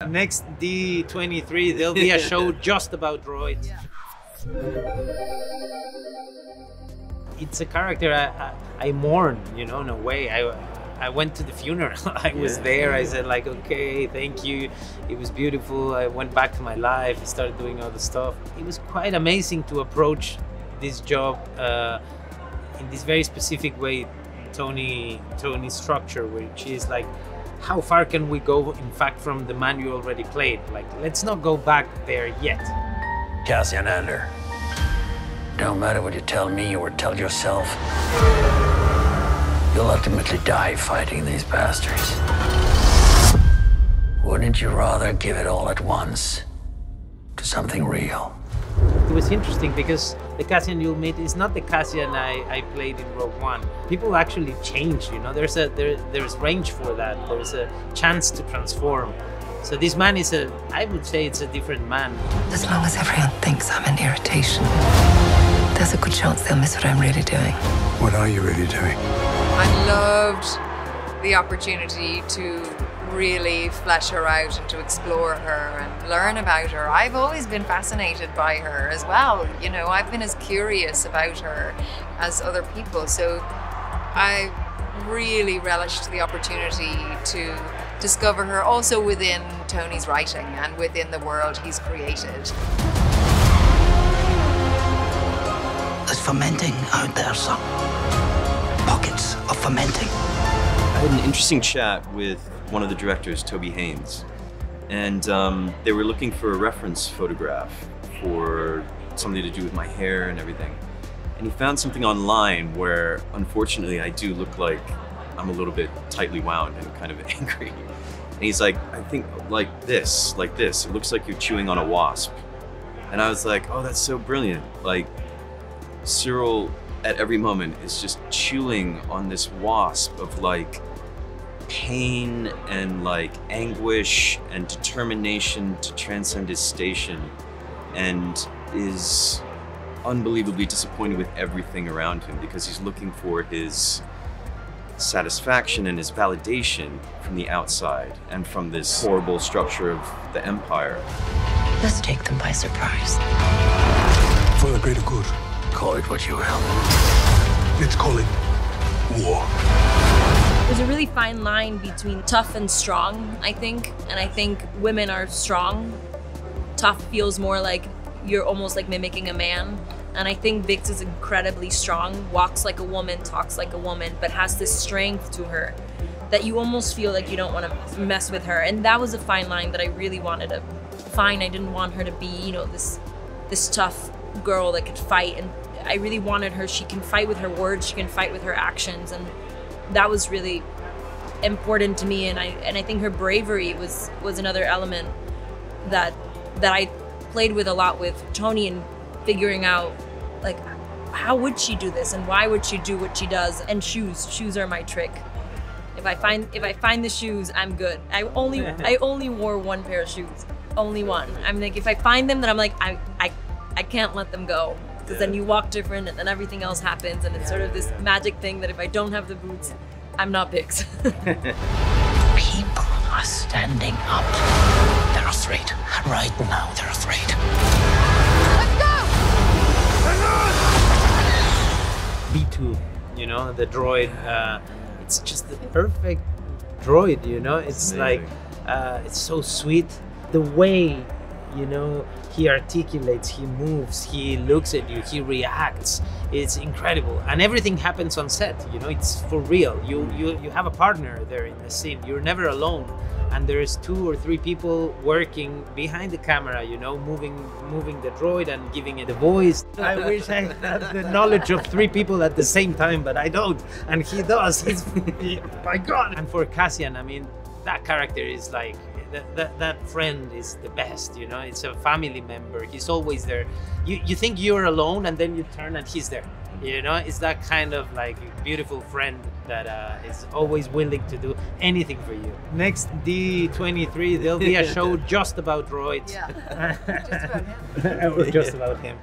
Next D23, there'll be a show just about droids. Yeah. It's a character I mourn, you know, in a way. I went to the funeral. I was there. I said like, okay, thank you. It was beautiful. I went back to my life. I started doing all the stuff. It was quite amazing to approach this job in this very specific way Tony's structure, which is like, how far can we go, in fact, from the man you already played? Like, let's not go back there yet. Cassian Andor. Don't matter what you tell me or tell yourself. You'll ultimately die fighting these bastards. Wouldn't you rather give it all at once to something real? It was interesting because the Cassian you'll meet is not the Cassian I played in Rogue One. People actually change, you know. There's range for that. There's a chance to transform. So this man is I would say it's a different man. As long as everyone thinks I'm an irritation, there's a good chance they'll miss what I'm really doing. What are you really doing? I loved the opportunity to really flesh her out and to explore her and learn about her. I've always been fascinated by her as well. You know, I've been as curious about her as other people. So I really relished the opportunity to discover her also within Tony's writing and within the world he's created. There's fermenting out there, son. Pockets of fermenting. I had an interesting chat with one of the directors, Toby Haynes, and they were looking for a reference photograph for something to do with my hair and everything. And he found something online where, unfortunately, I do look like I'm a little bit tightly wound and kind of angry. And he's like, I think like this. It looks like you're chewing on a wasp. And I was like, oh, that's so brilliant. Like, Cyril at every moment is just chewing on this wasp of like pain and like anguish and determination to transcend his station, and is unbelievably disappointed with everything around him because he's looking for his satisfaction and his validation from the outside and from this horrible structure of the Empire. Let's take them by surprise. For the greater good. Call it what you will. Let's call it war. There's a really fine line between tough and strong, I think. And I think women are strong. Tough feels more like you're almost like mimicking a man. And I think Vix is incredibly strong, walks like a woman, talks like a woman, but has this strength to her that you almost feel like you don't want to mess with her. And that was a fine line that I really wanted to find. I didn't want her to be, you know, this tough girl that could fight. And I really wanted her, she can fight with her words, she can fight with her actions. And that was really important to me. And I think her bravery was another element that I played with a lot with Tony, and figuring out like, how would she do this and why would she do what she does? And shoes are my trick. If I find the shoes, I'm good. I only wore one pair of shoes, only one. I'm like, if I find them, then I'm like, I can't let them go, because then you walk different and then everything else happens, and it's sort of this magic thing that if I don't have the boots, I'm not Bix. People are standing up. They're afraid. Right now, they're afraid. B2, you know, the droid, it's just the perfect droid, you know. It's like, it's so sweet. The way, you know, he articulates, he moves, he looks at you, he reacts. It's incredible. And everything happens on set, you know, it's for real. You have a partner there in the scene. You're never alone. And there's 2 or 3 people working behind the camera, you know, moving the droid and giving it a voice. I wish I had the knowledge of 3 people at the same time, but I don't. And he does. My God. And for Cassian, I mean, that character is like, that friend is the best, you know. It's a family member. He's always there. You think you're alone, and then you turn and he's there. You know, it's that kind of like beautiful friend that is always willing to do anything for you. Next D23, there'll be a show just about droids. Yeah, just about him. Or just about him.